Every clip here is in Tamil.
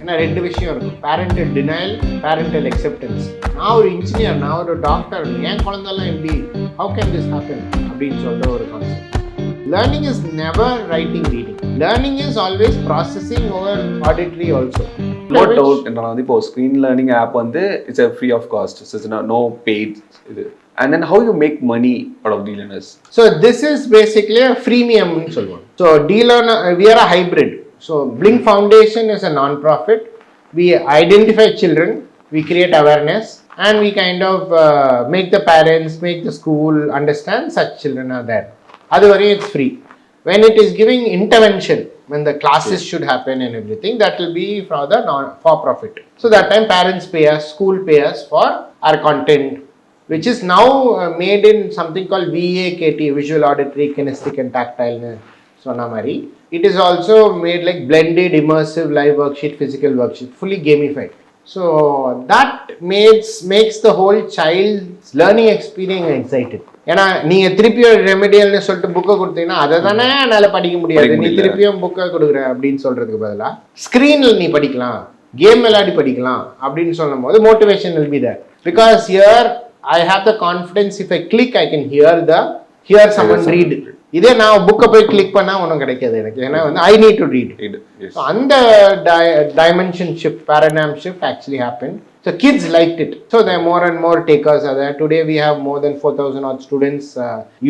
ஏன்னா ரெண்டு விஷயம் இருக்கும், பேரண்டல் டினையல், பேரண்டல் அக்செப்டன்ஸ். நான் ஒரு இன்ஜினியர், நான் ஒரு டாக்டர், என் குழந்தைலாம் எப்படி, how can this happen அப்படின்னு சொல்ற ஒரு concept. Learning is never writing, reading. Learning is always processing over auditory also. No doubt. என்னன்னா வந்து இப்போ ஸ்க்ரீன் லேர்னிங் ஆப் வந்து it's free of cost, it's no paid இது. And then how you make money out of DLearners? So this is basically a freemium னு சொல்லுவாங்க. So DLearner, we are a hybrid. So Blink Foundation is a non-profit. We identify children, we create awareness, and we kind of make the parents, make the school understand such children are there. Otherwise it's free. When it is giving intervention, when the classes should happen and everything, that will be for the for-profit. So that time parents pay us, school pay us for our content, which is now made in something called VAKT, Visual, Auditory, Kinesthetic and Tactile. Sonamari. It is also made like blended, immersive, live worksheet, physical worksheet, fully gamified. So that makes the whole child's learning experience excited. ஏன்னா நீங்க திருப்பியும் ரெமெடியல்னு சொல்லிட்டு புக்கை கொடுத்தீங்கன்னா அதை தானே என்னால் படிக்க முடியாது, நீ திருப்பியும் புக்கை கொடுக்குற அப்படின்னு சொல்றதுக்கு பதிலாக ஸ்க்ரீனில் நீ படிக்கலாம், கேம் விளையாடி படிக்கலாம் அப்படின்னு சொல்லும் போது motivation will be there. Because here I have the confidence, if I click I can hear someone read. இதே நான் புக்கை போய் கிளிக் பண்ணால் ஒன்றும் கிடைக்காது எனக்கு, ஏன்னா வந்து I need to read. So அந்த dimension shift, paradigm shift actually happened. So kids liked it. So there are more and more takers are there. Today we have more than 4,000 odd students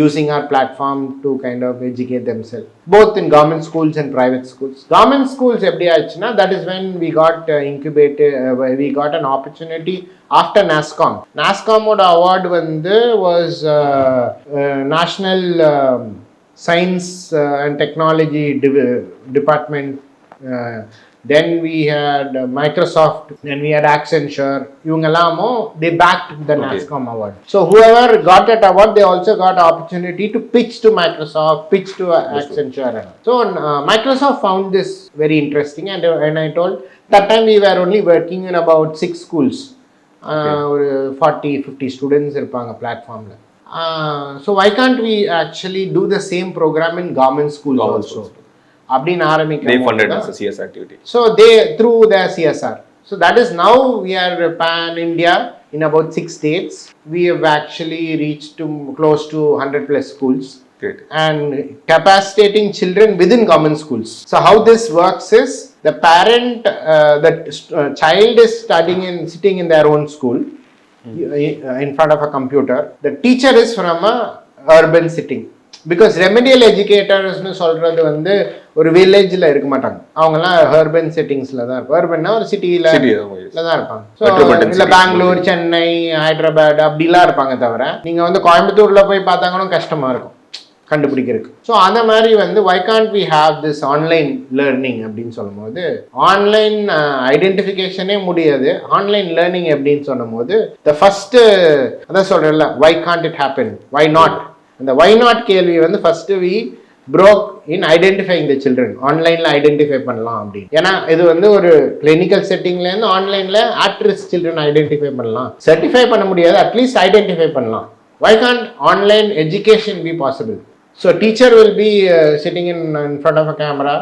using our platform to kind of educate themselves, both in government schools and private schools. Government schools eppadi aachuna, that is when we got incubated, we got an opportunity after NASSCOM. NASSCOM award was National Science and Technology Department. Then we had Microsoft, then we had Accenture. Ivungalamo, they backed the NASSCOM award. So whoever got that award, they also got opportunity to pitch to Microsoft, pitch to Accenture. So Microsoft found this very interesting, and I told, that time we were only working in about 6 schools. 40-50 students irupanga platform la. So why can't we actually do the same program in government schools also? அப்படின்னு ஆரம்பிக்க, they funded as a CSR activity. So they through their CSR. So that is now we are pan India in about 6 states. We have actually reached to close to 100 plus schools. Great. And capacitating children within government schools. So how this works is, the parent, child is sitting in their own school in front of a computer. The teacher is from a urban setting. Because remedial எஜுகேட்டர்ஸ்னு சொல்கிறது வந்து ஒரு வில்லேஜில் இருக்க மாட்டாங்க, அவங்கெல்லாம் அர்பன் செட்டிங்ஸில் தான் இருப்பாங்க. அர்பன்னா ஒரு சிட்டியில் தான் இருப்பாங்க. ஸோ இல்லை பெங்களூர், சென்னை, ஹைதராபாத் அப்படிலாம் இருப்பாங்க. தவிர நீங்கள் வந்து கோயம்புத்தூரில் போய் பார்த்தாங்களும் கஷ்டமாக இருக்கும் கண்டுபிடிக்கிறதுக்கு. ஸோ அந்த மாதிரி வந்து why can't we have this online learning அப்படின்னு சொல்லும் போது, ஆன்லைன் ஐடென்டிஃபிகேஷனே முடியாது, ஆன்லைன் லேர்னிங் எப்படின்னு சொல்லும் போது த ஃபஸ்ட்டு அதான் சொல்கிறேன்ல, why can't it happen, why not. அந்த வை நாட் கேள்வி வந்து first we broke in identifying the children. ஆன்லைனில் ஐடென்டிஃபை பண்ணலாம் அப்படின்னு. ஏன்னா இது வந்து ஒரு கிளினிக்கல் செட்டிங்லேருந்து ஆன்லைனில் அட்ரிஸ்க் சில்ட்ரன் ஐடென்டிஃபை பண்ணலாம், சர்டிஃபை பண்ண முடியாது, அட்லீஸ்ட் ஐடென்டிஃபை பண்ணலாம். Why can't online education be possible? So teacher will be sitting in front of a camera,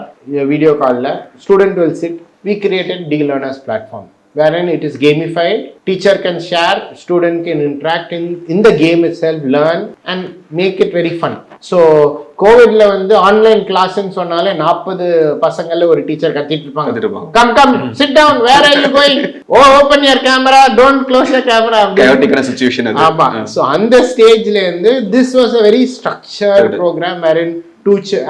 a video call, student will sit. We created DLearners platform wherein it is gamified, teacher can share, student can interact in the game itself, learn and make it very fun. So கோவிட்ல வந்து ஆன்லைன் கிளாஸ்ன்னு சொன்னாலே 40 பசங்கள்ல ஒரு டீச்சர் கத்திட்டு இருப்பாங்க, come sit down, where are you going, open your camera, don't close your camera. chaotic situation அது. ஆமா. சோ அந்த ஸ்டேஜ்ல இருந்து this was a very structured program wherein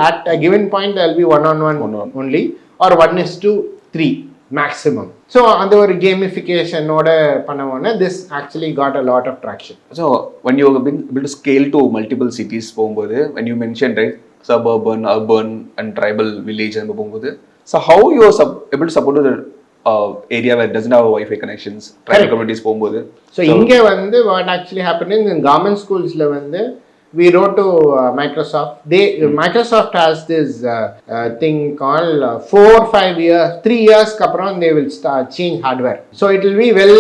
at a given point there will be one-on-one only or 1:3 maximum. So அந்த ஒரு கேமிஃபிகேஷனோட பண்ணவோன்னா this actually got a lot of traction. So when you have been able to scale to multiple cities போகும்போது, when you mentioned right suburban, urban and tribal village and போகும்போது, so how you are able to support the area where doesn't have Wi-Fi connections, tribal communities போகும்போது? So இங்க வந்து what actually happened in government schools-ல வந்து we wrote to Microsoft. Microsoft has this thing called 4-5 years, 3 years kapram they will start change hardware. So it will be well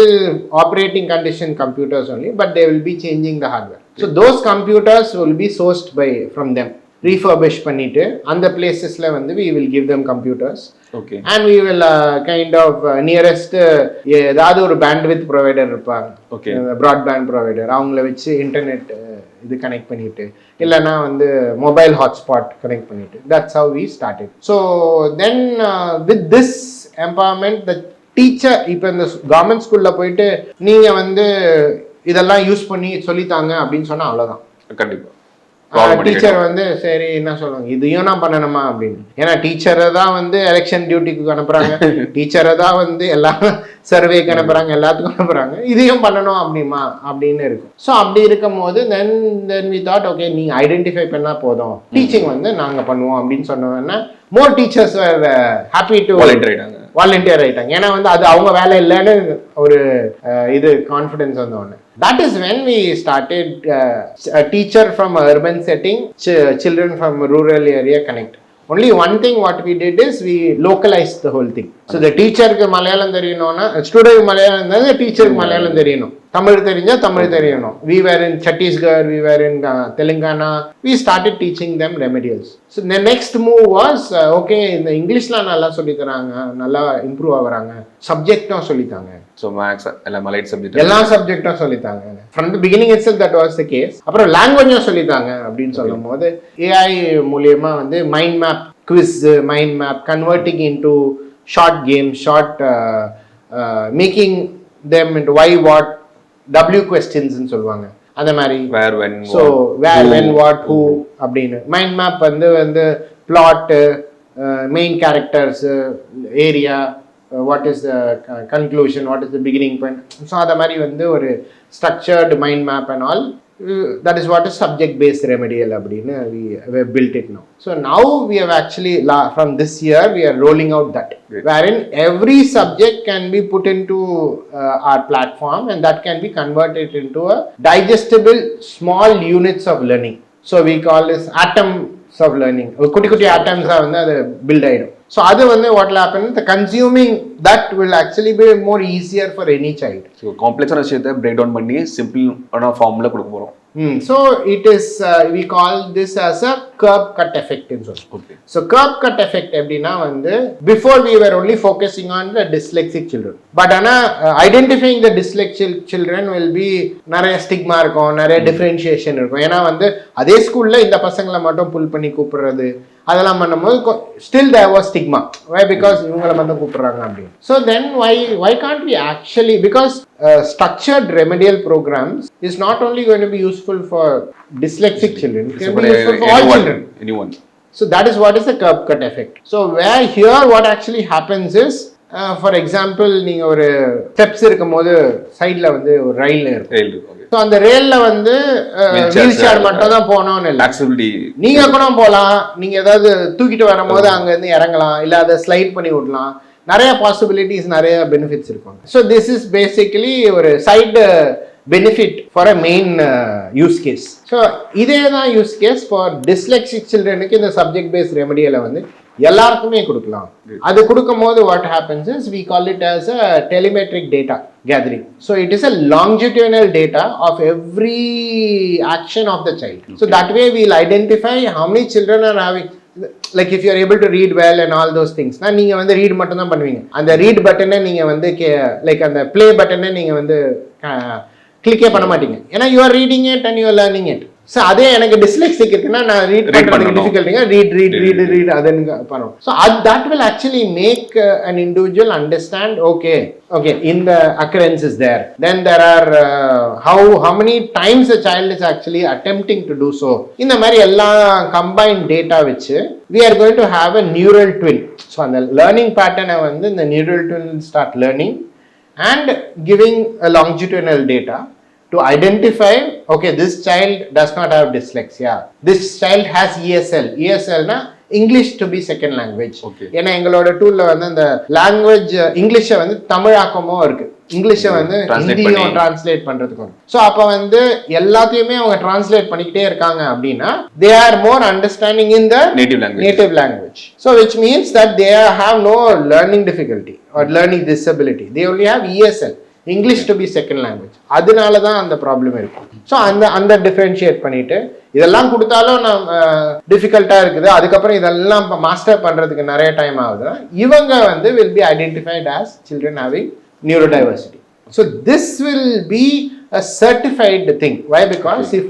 operating condition computers only, but they will be changing the hardware. So those computers will be sourced from them. refurbish பண்ணிட்டு அந்த பிளேசஸ்ல வந்து we will give them computers. Okay. And we will kind of nearest ஏதாவது ஒரு bandwidth provider இருப்பாங்க. Okay. Broadband provider அவங்கள வச்சு இன்டர்நெட் இது கனெக்ட் பண்ணிட்டு இல்லைன்னா வந்து மொபைல் ஹாட்ஸ்பாட் கனெக்ட் பண்ணிட்டு that's how we started. So then with this empowerment the teacher இப்போ இந்த கவர்மெண்ட் ஸ்கூல்ல போயிட்டு நீங்க வந்து இதெல்லாம் யூஸ் பண்ணி சொல்லித்தாங்க அப்படின்னு சொன்னா அவ்வளவுதான். கண்டிப்பா டீச்சர் வந்து சரி என்ன சொல்லுவாங்க இதையும் நான் பண்ணணுமா அப்படின்னு. ஏன்னா டீச்சரை தான் வந்து எலெக்ஷன் டியூட்டிக்கு அனுப்புறாங்க, டீச்சரை தான் வந்து எல்லா சர்வேக்கு அனுப்புறாங்க, எல்லாத்துக்கும் அனுப்புறாங்க, இதையும் பண்ணணும் அப்படிமா அப்படின்னு இருக்கும். ஸோ அப்படி இருக்கும் போது தென் வி தாட் ஓகே நீங்க ஐடென்டிஃபை பண்ணா போதும், டீச்சிங் வந்து நாங்க பண்ணுவோம் அப்படின்னு சொன்னோம்னா மோர் டீச்சர்ஸ் ஹாப்பி டு வாலண்டியர் ஆயிட்டாங்க. ஏன்னா வந்து அது அவங்க வேலை இல்லைன்னு ஒரு இது கான்ஃபிடன்ஸ் வந்த ஒன்று. That is when we started a teacher from urban setting, children from rural area connect. Only one thing what we did is we localized the whole thing. So the teacher க்கு மலையாளம் தெரியணும்னா ஸ்டூடெண்ட் மலையாளம் இருந்தா டீச்சருக்கு மலையாளம் தெரியணும், தமிழ் தெரிஞ்சா தமிழ் தெரியணும். We were in Chhattisgarh, we were in Telangana. We started teaching them remedials. So the next move was okay இந்த இங்கிலீஷ்லாம் நல்லா சொல்லி தராங்க, நல்லா இம்ப்ரூவ் ஆகுறாங்க, சப்ஜெக்டும் சொல்லித்தாங்க. So maths எல்லாம் மலைட் சப்ஜெக்ட் எல்லா சப்ஜெக்டும் சொல்லித்தாங்க. From the beginning itself that was the case. அப்புறம் லாங்குவேஜும் சொல்லித்தாங்க அப்படின்னு சொல்லும் போது AI மூலியமா வந்து mind map quiz, mind map converting into short game, short making them into why what W questions சொல்லுவாங்க அந்த மாதிரி. where when so where when what who அப்படின்னு மைண்ட் மேப் வந்து plot, main characters, area, what is the conclusion, what is the beginning point. so அத மாதிரி வந்து ஒரு structured mind map and all. That is what is subject based remedial அப்படினு we built it now. So now we have actually from this year we are rolling out that. Great. Wherein every subject can be put into our platform and that can be converted into a digestible small units of learning. So we call this atoms of learning. குட்டி குட்டி atoms வந்து அது build ஆயிடும். So அது வந்து what will happen, the consuming that will actually be more easier for any child. So complex ஆன விஷயத்தை break down பண்ணி simple ஆன ஃபார்ம்ல கொடுக்க போறோம். So it is we call this as a curb cut effect in so. Okay. So curb cut effect எப்படின்னா வந்து before we were only focusing on the dyslexic children. But ஆனா identifying the dyslexic children will be நிறைய ஸ்டிக்மா இருக்கும், நிறைய டிஃபரன்ஷியேஷன் இருக்கும். ஏன்னா வந்து அதே ஸ்கூல்ல இந்த பசங்களை மட்டும் புல் பண்ணி கூப்பிடுறது அதெல்லாம் பண்ணும்போது still there was stigma. Why? Because இவங்களை மட்டும் கூப்பிடுறாங்க அப்படின்னு. So then why can't we actually, because structured remedial programs is not only going to be useful for dyslexic children, it can be useful for all children. Anyone. So that is what is the curb cut effect. So where here what actually happens is for example நீங்க ஒரு ஸ்டெப்ஸ் இருக்கும்போது சைடுல வந்து ஒரு ரயில் இருக்கும். ஸோ அந்த ரயில்ல வந்து வீல் சேர் மட்டும் தான் போகணும்னு இல்லை, நீங்க கூட போகலாம், நீங்க ஏதாவது தூக்கிட்டு வரும்போது அங்க இருந்து இறங்கலாம், இல்ல அதை ஸ்லைட் பண்ணி விடலாம், நிறைய பாசிபிலிட்டிஸ், நிறைய பெனிஃபிட்ஸ் இருக்கும். ஸோ திஸ் இஸ் பேசிக்கலி ஒரு side benefit for a main use case. So இதே தான் யூஸ் கேஸ் ஃபார் டிஸ்லெக்சிக் சில்ட்ரனுக்கு இந்த சப்ஜெக்ட் பேஸ்ட் ரெமடியலை வந்து எல்லாருக்குமே கொடுக்கலாம். அது கொடுக்கும் போது what happens is we call it as a telemetric data gathering. So it is a longitudinal data of every action of the child. So that way we'll identify how many children are having, like if you are able to read well and all those things, na நீங்க வந்து ரீட் மட்டும் தான் பண்ணுவீங்க. அந்த ரீட் பட்டனை நீங்க வந்து லைக் அந்த ப்ளே பட்டனை நீங்க வந்து கிளிக்கே பண்ண மாட்டீங்க. ஏன்னா you are reading it and you are learning it. So அதே எனக்கு டிஸ்லெக்சிக் இருக்குன்னா நான் ரீட் பண்ணுறதுக்கு டிஃபிகல்ட்டிங்க, ரீட் அதுன்னு பண்ணுவோம். So that will actually make an individual understand, okay இந்த occurrence is there, then there are how many times the child is actually attempting to do so. இந்த மாதிரி எல்லா combined data வச்சு we are going to have a neural twin. So அந்த லேர்னிங் பேட்டர்னை வந்து இந்த neural twin will start learning and giving a longitudinal data to identify, okay, this child does not have dyslexia, this child has ESL na English to be second language. ஏன்னா எங்களோட டூல்ல வந்து அந்த லாங்குவேஜ் இங்கிலீஷை வந்து தமிழாக்கமும் இருக்கு, இங்கிலீஷை வந்து ஹிந்தியும் டிரான்ஸ்லேட் பண்றதுக்கும். ஸோ அப்போ வந்து எல்லாத்தையுமே அவங்க டிரான்ஸ்லேட் பண்ணிக்கிட்டே இருக்காங்க அப்படின்னா they are more understanding in the native language. So which means that they have no learning difficulty or learning disability, they only have ESL. English to be second language. அதனால தான் அந்த ப்ராப்ளம் இருக்கும். ஸோ அந்த டிஃப்ரென்ஷியேட் பண்ணிட்டு இதெல்லாம் கொடுத்தாலும் நம்ம டிஃபிகல்ட்டாக இருக்குது, அதுக்கப்புறம் இதெல்லாம் மாஸ்டர் பண்ணுறதுக்கு நிறைய டைம் ஆகுது. இவங்க வந்து will be identified as children having neurodiversity. So this will be a certified thing. Why? Because if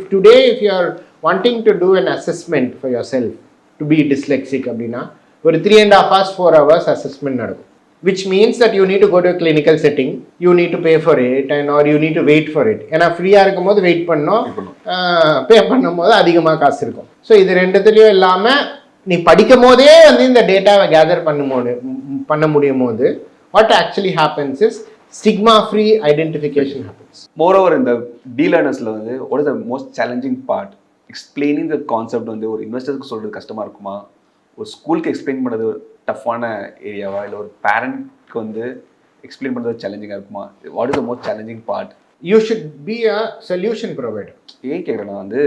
you are wanting to do an assessment for yourself to be dyslexic அப்படின்னா ஒரு 3.5 hours 4 hours assessment நடக்கும், which means that you need to go to a clinical setting, you need to pay for it or you need to wait for it. ஏன்னா ஃப்ரீயாக இருக்கும் போது வெயிட் பண்ணோம், பே பண்ணும் போது அதிகமாக காசு இருக்கும். ஸோ இது ரெண்டுத்துலேயும் இல்லாமல் நீ படிக்கும் போதே வந்து இந்த டேட்டாவை கேதர் பண்ண முடியும் போது what actually happens is stigma free identification happens. Moreover இந்த டீலர்னர்ஸ்ல வந்து what is the most challenging part? Explaining the concept வந்து ஒரு இன்வெஸ்டருக்கு சொல்றது கஷ்டமா இருக்குமா, ஒரு ஸ்கூலுக்கு எக்ஸ்பிளைன் பண்ணுறது டஃப்பான ஏரியாவா, இல்லை ஒரு பேரண்ட்க்கு வந்து எக்ஸ்பிளைன் பண்ணுறது சேலஞ்சிங்காக இருக்குமா? What is the most challenging part? You should be a solution provider. ஏன் கேட்குறேன்னா வந்து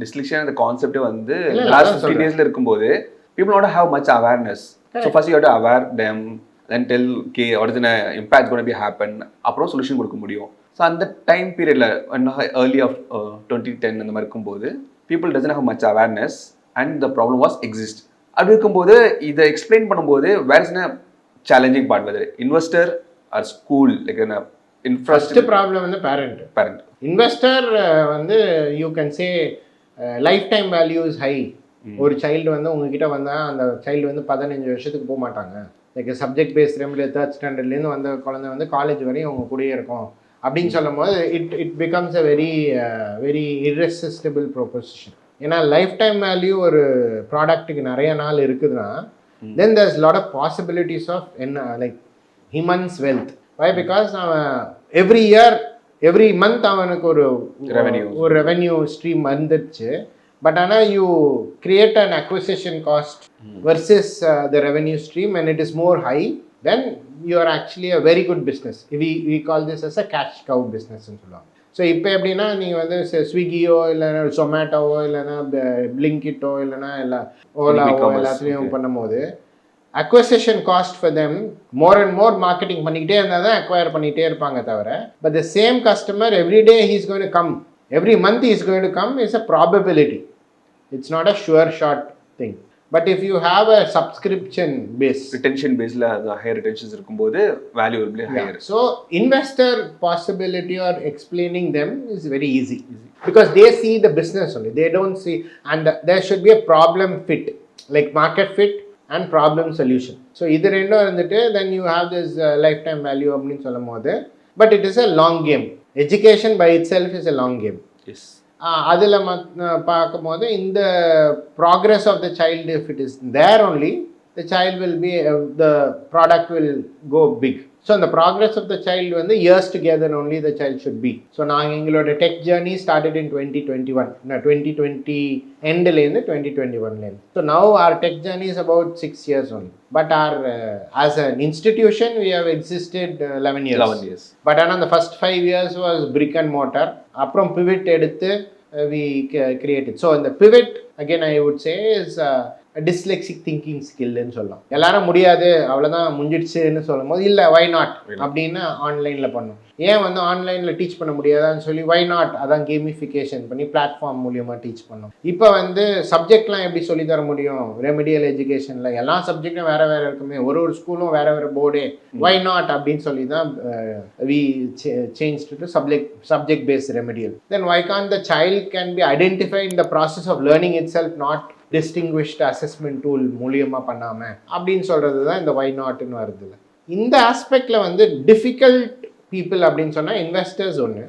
டிஸ்லிக்ஷன் அந்த கான்செப்டே வந்து லாஸ்ட் 15 இயர்ஸில் இருக்கும்போது people don't have much awareness. So first you have to aware them, then tell okay what is the impact going to be happen, அப்புறம் சொல்யூஷன் கொடுக்க முடியும். ஸோ அந்த டைம் பீரியடில் early of 2010 அந்த மாதிரி இருக்கும்போது people doesn't have much awareness and the problem was exist. அப்படி இருக்கும்போது இதை எக்ஸ்பிளைன் பண்ணும்போது where is challenging part, whether investor or school like first problem வந்து பேரண்ட். இன்வெஸ்டர் வந்து you can say lifetime value is high. ஒரு சைல்டு வந்து உங்ககிட்ட வந்தால் அந்த சைல்டு வந்து 15 வருஷத்துக்கு போக மாட்டாங்க. Like subject based remedial 3rd ஸ்டாண்டர்ட்லேருந்து வந்த குழந்தை வந்து காலேஜ் வரையும் அவங்க கூடயே இருக்கும் அப்படின்னு சொல்லும் போது it becomes a very irresistible proposition. ஏன்னா லைஃப் டைம் வேல்யூ ஒரு ப்ராடக்ட்டுக்கு நிறைய நாள் இருக்குதுன்னா then there's lot of possibilities of என்ன like humans wealth. Why? Because அவன் எவ்ரி மந்த் அவனுக்கு ஒரு ரெவென்யூ ஸ்ட்ரீம் வந்துடுச்சு. பட் ஆனால் you create an acquisition cost versus the revenue stream and it is more high, then you are actually a very good business. We call this as a cash கவ் பிஸ்னஸ்ன்னு சொல்லுவாங்க. ஸோ இப்போ எப்படின்னா நீங்கள் வந்து ஸ்விக்கியோ இல்லைன்னா சொமேட்டோவோ இல்லைன்னா பிளிங்கிட்டோ இல்லைன்னா ஓலாவோ எல்லாத்துலேயும் பண்ணும்போது acquisition cost for them more and more marketing பண்ணிக்கிட்டே இருந்தால் தான் அக்வயர் பண்ணிகிட்டே இருப்பாங்க தவிர, but the same customer every day he's going to come, every month he's going to come is a probability. It's not a sure short thing. But if you have a subscription base, retention base la higher retentions இருக்கும்போது value will be higher. So investor possibility or explaining them is very easy because they see the business only, they don't see, and there should be a problem fit, like market fit and problem solution. So either ரெண்டும் இருந்துட்டு then you have this lifetime value அப்படினு சொல்லும்போது, but it is a long game. Education by itself is a long game. Yes. அதில் பார்க்கும்போது இந்த progress of the child if it is there only the child will be the product will go big. So அந்த ப்ராக்ரஸ் ஆஃப் த சைல்டு வந்து years together only the child should be. So நாங்கள் எங்களோட டெக் ஜேர்னி ஸ்டார்டட் இன் 2021, 2020 எண்ட்லேருந்து 2021. So now our tech journey is about 6 years only. But our as an institution we have existed 11 years. But ஆனால் the first 5 years was brick and mortar. அப்புறம் pivot எடுத்து we created. So the pivot again I would say is a dyslexic thinking skill ன்னு சொல்லலாம். எல்லாரும் முடியாது அவ்வளோதான் முடிஞ்சிடுச்சுன்னு சொல்லும் போது இல்லை வை நாட் அப்படின்னு ஆன்லைனில் பண்ணோம். ஏன் வந்து ஆன்லைனில் டீச் பண்ண முடியாதான்னு சொல்லி வை நாட் அதான் கேமிஃபிகேஷன் பண்ணி பிளாட்ஃபார்ம் மூலியமாக டீச் பண்ணோம். இப்போ வந்து சப்ஜெக்ட்லாம் எப்படி சொல்லி தர முடியும்? ரெமிடியல் எஜுகேஷனில் எல்லா சப்ஜெக்டும் வேறு வேறு இருக்குமே, ஒரு ஸ்கூலும் வேறு வேறு போர்டே, வை நாட் அப்படின்னு சொல்லி தான் we change to subject based remedial. Then why can the child can be identify in the process of learning itself, not distinguished assessment tool மூலியமாக பண்ணாமல் அப்படின்னு சொல்கிறது தான் இந்த வை நாட்னு வருது. இந்த ஆஸ்பெக்டில் வந்து டிஃபிகல்ட் பீப்புள் அப்படின்னு சொன்னால் இன்வெஸ்டர்ஸ் ஒன்று.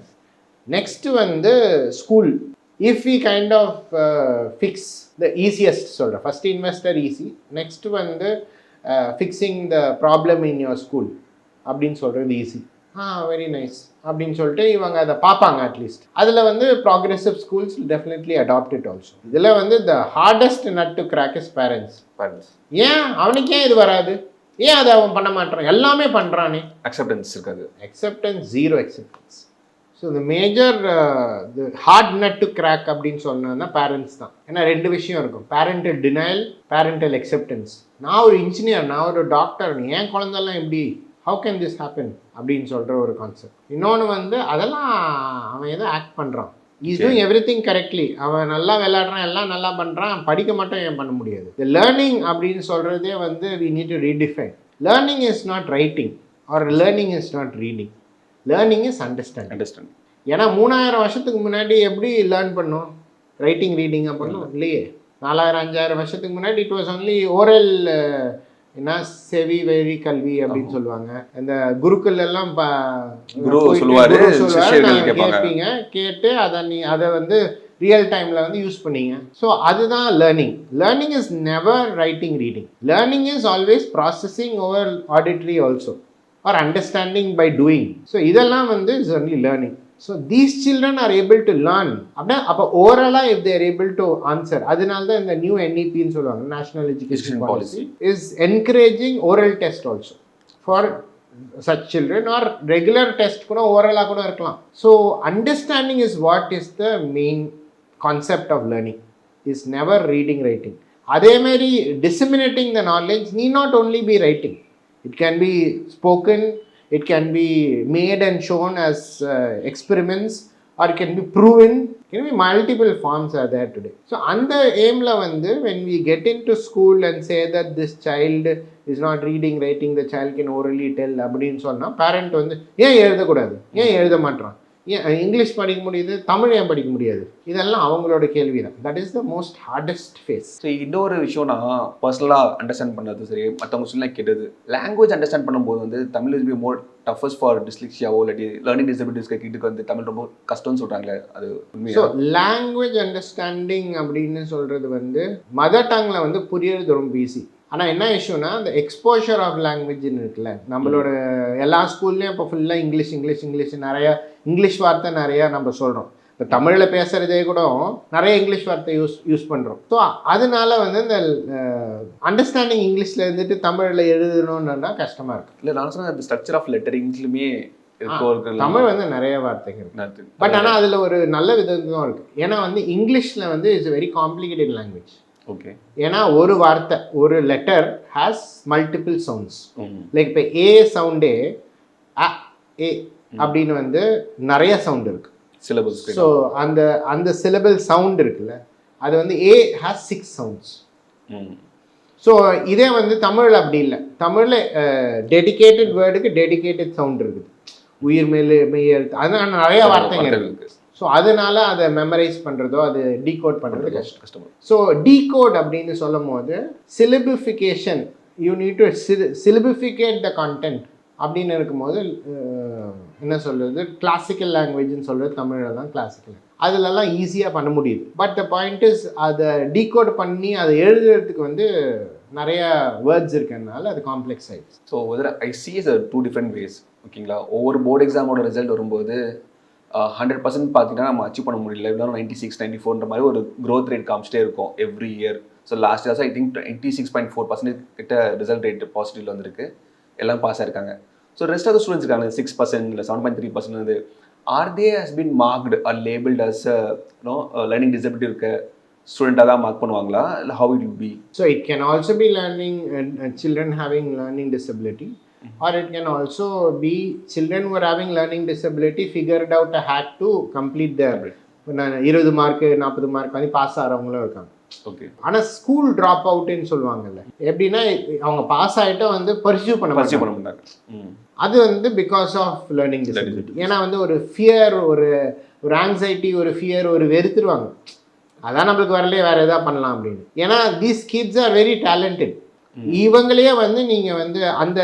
நெக்ஸ்ட்டு வந்து school. If we kind of fix the easiest சொல்கிறேன், ஃபஸ்ட் இன்வெஸ்டர் ஈஸி, நெக்ஸ்ட்டு வந்து fixing the problem in your school அப்படின்னு சொல்கிறது ஈஸி. வெரி நைஸ் அப்படின்னு சொல்லிட்டு இவங்க அதை பார்ப்பாங்க அட்லீஸ்ட். அதில் வந்து progressive schools definitely adopt it also. இதில் வந்து the hardest nut to crack is parents. ஏன் அவனுக்கே இது வராது, ஏன் அதை அவன் பண்ண மாட்டான், எல்லாமே பண்ணுறானே, அக்செப்டன்ஸ் இருக்காது, acceptance, zero acceptance. So the major hard nut to crack அப்படின்னு சொன்னதுன்னா பேரண்ட்ஸ் தான். ஏன்னா 2 விஷயம் இருக்கும், பேரண்டல் டினையல், பேரண்டல் அக்செப்டன்ஸ். நான் ஒரு இன்ஜினியர், நான் ஒரு டாக்டர், என் குழந்தெல்லாம் எப்படி ஹவு கேன் திஸ் ஹேப்பன் அப்படின்னு சொல்கிற ஒரு கான்செப்ட். இன்னொன்று வந்து அதெல்லாம் அவன் ஏதோ ஆக்ட் பண்ணுறான், is doing every thing correctly, அவன் நல்லா விளையாடுறான், எல்லாம் நல்லா பண்ணுறான், படிக்க மட்டும் ஏன் பண்ண முடியாது. இந்த லேர்னிங் அப்படின்னு சொல்கிறதே வந்து we need to redefine. Learning is not writing or learning is not reading, learning is understanding. ஏன்னா 3000 வருஷத்துக்கு முன்னாடி எப்படி லேர்ன் பண்ணோம்? ரைட்டிங் ரீடிங் பண்ணோம் இல்லையே. 4000-5000 வருஷத்துக்கு முன்னாடி இட் வாஸ் ஒன்லி ஓரல், என்ன செவி வெறி கல்வி அப்படின்னு சொல்லுவாங்க. இந்த குருக்கள் எல்லாம் கேட்பீங்க, கேட்டு அதை வந்து ரியல் டைமில் வந்து யூஸ் பண்ணீங்க. ஸோ அதுதான் learning. Learning is never writing reading. Learning is always processing over auditory also or understanding by doing. So இதெல்லாம் வந்து is only learning. So these children are able to learn. அப்போ ஓவராலாக if they are able to answer, அதனால தான் இந்த நியூ NEPன்னு சொல்லுவாங்க, national education policy is encouraging oral test also for such children, or regular test கூட ஓரலாக கூட இருக்கலாம். So understanding is what is the main concept of learning, is never reading writing. அதேமாரி disseminating the knowledge need not only be writing, it can be spoken, it can be made and shown as experiments, or it can be proven. Can be multiple forms are there today. So அந்த aimல வந்து when we get into school and say that this child is not reading writing, the child can orally tell அப்படின்னு சொன்னா parent வந்து ஏன் எழுதக்கூடாது, ஏன் எழுத மாட்டான், ஏன் இங்கிலீஷ் படிக்க முடியுது, தமிழ் ஏன் படிக்க முடியாது, இதெல்லாம் அவங்களோட கேள்வி தான். That is the most hardest phase. So இன்னொரு விஷயம் நான் பர்சனலாக அண்டர்ஸ்டாண்ட் பண்ணது சரி, மற்றவங்க சொல்லி கேட்டது, லாங்குவேஜ் அண்டர்ஸ்டாண்ட் பண்ணும்போது வந்து Tamil is be more toughest for டிஸ்லெக்சியாவோ இல்லாட்டி லேர்னிங் டிசபிலிட்டிஸ்க்கு கிட்டுக்கு வந்து தமிழ் ரொம்ப கஷ்டம்னு சொல்கிறாங்களே, அது உண்மையா? ஸோ லாங்குவேஜ் அண்டர்ஸ்டாண்டிங் அப்படின்னு சொல்கிறது வந்து மதர் டங்கில் வந்து புரியறது ரொம்ப ஈஸி. ஆனால் என்ன இஷ்யூனா, அந்த எக்ஸ்போஷர் ஆஃப் லாங்குவேஜ்னு இருக்குல்ல, நம்மளோட எல்லா ஸ்கூல்லையும் இப்போ ஃபுல்லாக இங்கிலீஷ் இங்கிலீஷ் இங்கிலீஷ், நிறையா இங்கிலீஷ் வார்த்தை நிறையா நம்ம சொல்கிறோம். இப்போ தமிழில் பேசுகிறதே கூட நிறைய இங்கிலீஷ் வார்த்தை யூஸ் பண்ணுறோம். ஸோ அதனால வந்து இந்த அண்டர்ஸ்டாண்டிங் இங்கிலீஷில் இருந்துட்டு தமிழில் எழுதணும்னா கஷ்டமாக இருக்குது. இல்லை நான் சொன்ன அந்த ஸ்ட்ரக்சர் ஆஃப் லெட்டரிங்ஸ்லுமே தமிழ் வந்து நிறைய வார்த்தைகள், பட் ஆனால் அதில் ஒரு நல்ல விதம் இருக்குது. ஏன்னா வந்து இங்கிலீஷில் வந்து it's very complicated language. Okay. ஏன்னா ஒரு வார்த்தை, ஒரு letter has multiple sounds. Like இப்போ ஏ சவுண்டே ஏ அப்படின்னு வந்து நிறைய சவுண்ட் இருக்கு சிலபஸ். ஸோ அந்த சிலபல் சவுண்ட் இருக்குல்ல, அது வந்து ஏ ஹேஸ் 6 சவுண்ட்ஸ். ஸோ இதே வந்து தமிழில் அப்படி இல்லை. தமிழில் டெடிகேட்டட் வேர்டுக்கு டெடிகேட்டட் சவுண்ட் இருக்குது, உயிர் மேல் மெய் எழுத்து, அதனால நிறைய வார்த்தைகள் இருக்குது. ஸோ அதனால அதை மெமரைஸ் பண்ணுறதோ அது டீகோட் பண்ணுறது கஷ்டம். ஸோ டீகோட் அப்படின்னு சொல்லும் போது syllabification, you need to syllabificate the content அப்படின்னு இருக்கும்போது என்ன சொல்கிறது, கிளாசிக்கல் லாங்குவேஜ்னு சொல்கிறது தமிழில் தான் கிளாசிக்கல், அதிலெல்லாம் ஈஸியாக பண்ண முடியுது. பட் த பாயிண்ட் இஸ் அதை டீகோட் பண்ணி அதை எழுதுறதுக்கு வந்து நிறைய வேர்ட்ஸ் இருக்கிறதுனால அது காம்ப்ளெக்ஸ் ஆகிடுச்சு. So I C is 2 different ways. ஓகேங்களா, ஒவ்வொரு போர்டு எக்ஸாமோட ரிசல்ட் வரும்போது 100% பார்த்தீங்கன்னா நம்ம அச்சீவ் பண்ண முடியல, இல்லை 96, 94 மாதிரி ஒரு க்ரோத் ரேட் காமிச்சிட்டே இருக்கும் every year. So last years I think 96.4% கிட்ட ரிசல்ட் ரேட் பாசிட்டிவ்ல வந்திருக்கு, எல்லாம் பாஸ் ஆயிருக்காங்க. So rest of the students இருக்காங்க 6% இல்லை 7.3% வந்து or they has been marked or labelled as learning disability இருக்க ஸ்டூடெண்ட்டாக தான் மார்க் பண்ணுவாங்களா, இல்லை how it will be? So it can also be learning children having learning disability, or it can also be children who are having learning disability figured out a hack to complete their 20 mark 40 mark வந்து பாஸ் ஆகிறவங்களும் இருக்காங்க. ஓகே. ஆனால் ஸ்கூல் ட்ராப் அவுட்னு சொல்லுவாங்கல்ல, எப்படின்னா அவங்க பாஸ் ஆகிட்டா வந்து பர்சியூ பண்ண மாட்டாங்க. அது வந்து பிகாஸ் ஆஃப் லேர்னிங் டிசபிலிட்டி. ஏன்னா வந்து ஒரு ஃபியர், ஒரு ஆங்ஸைட்டி, ஒரு ஃபியர், ஒரு வெறுத்துருவாங்க, அதான் நம்மளுக்கு வரலையே வேறு எதாவது பண்ணலாம் அப்படின்னு. ஏன்னா these kids are very talented. இவங்களே வந்து நீங்கள் வந்து அந்த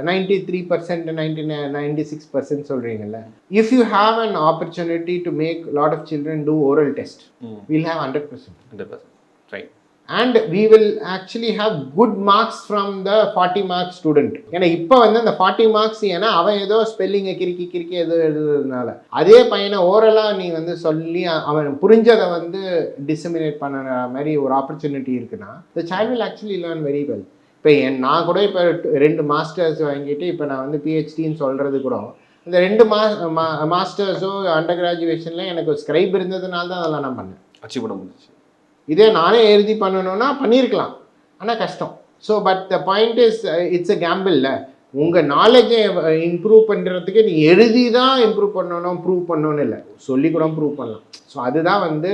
93%, 96% சொல்கிறீங்கல்ல, if you have an opportunity to make lot of children do oral test, will have 100%. Right. And we will actually have good marks from the 40 marks student. ஏன்னா இப்போ வந்து அந்த 40 மார்க்ஸ், ஏன்னா அவன் ஏதோ ஸ்பெல்லிங்கை கிறுக்கி ஏதோ எழுதுறதுனால, அதே பையனை ஓரலாக நீ வந்து சொல்லி அவன் புரிஞ்சதை வந்து டிசமினேட் பண்ண மாதிரி ஒரு ஆப்பர்ச்சுனிட்டி இருக்குன்னா the child will actually learn very well. இப்போ நான் கூட இப்போ 2 மாஸ்டர்ஸ் வாங்கிட்டு இப்போ நான் வந்து PhDன்னு சொல்கிறது கூட இந்த 2 மாஸ்டர்ஸோ அண்டர் கிராஜுவேஷனில் எனக்கு ஸ்கிரைப் இருந்ததுனால தான் அதெல்லாம் நான் பண்ணேன், அச்சீவ் பண்ண முடிஞ்சிச்சு. இதே நானே எழுதி பண்ணணும்னா பண்ணியிருக்கலாம், ஆனால் கஷ்டம். So but the point is it's a Gamble. உங்கள் நாலேஜை இம்ப்ரூவ் பண்ணுறதுக்கு நீ எழுதி தான் இம்ப்ரூவ் பண்ணணும் ப்ரூவ் பண்ணணும்னு இல்லை, சொல்லி கூட ப்ரூவ் பண்ணலாம். ஸோ அதுதான் வந்து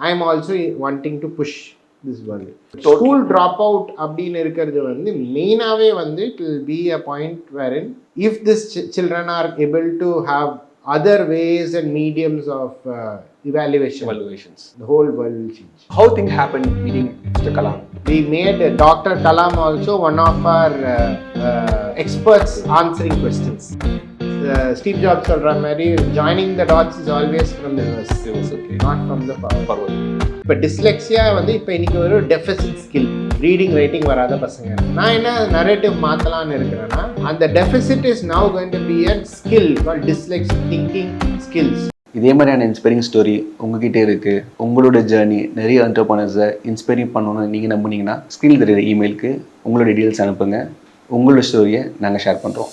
I am also wanting to push this world. School drop out அப்படின்னு இருக்கிறது வந்து மெயினாகவே வந்து it will be a point wherein if this children are able to have other ways and mediums of evaluations, the whole world will change. How things happened meeting Mr. Kalam? We made Dr. Kalam also one of our experts answering questions. Steve Jobs சொல்ற மாதிரி joining the dots is always from the reverse, okay, not from the forward. இப்போ டிஸ்லெக்ஸியா வந்து இப்போ இன்னைக்கு ஒரு டெஃபிசிட் ஸ்கில், ரீடிங் ரைட்டிங் வராத பசங்க. நான் என்ன நரேட்டிவ் மாற்றலான்னு இருக்கிறேன்னா, அந்த deficit is now going to be a skill called dyslexic thinking skills. இதே மாதிரியான இன்ஸ்பைரிங் ஸ்டோரி உங்ககிட்ட இருக்கு, உங்களோட ஜேர்னி நிறைய என்டர்பிரனர்ஸை இன்ஸ்பைரிங் பண்ணணும்னு நீங்கள் நம்புனீங்கன்னா ஸ்கில் தெரியுற இமெயிலுக்கு உங்களோட டீட்டெயில்ஸ் அனுப்புங்க. உங்களோட ஸ்டோரியை நாங்கள் ஷேர் பண்ணுறோம்.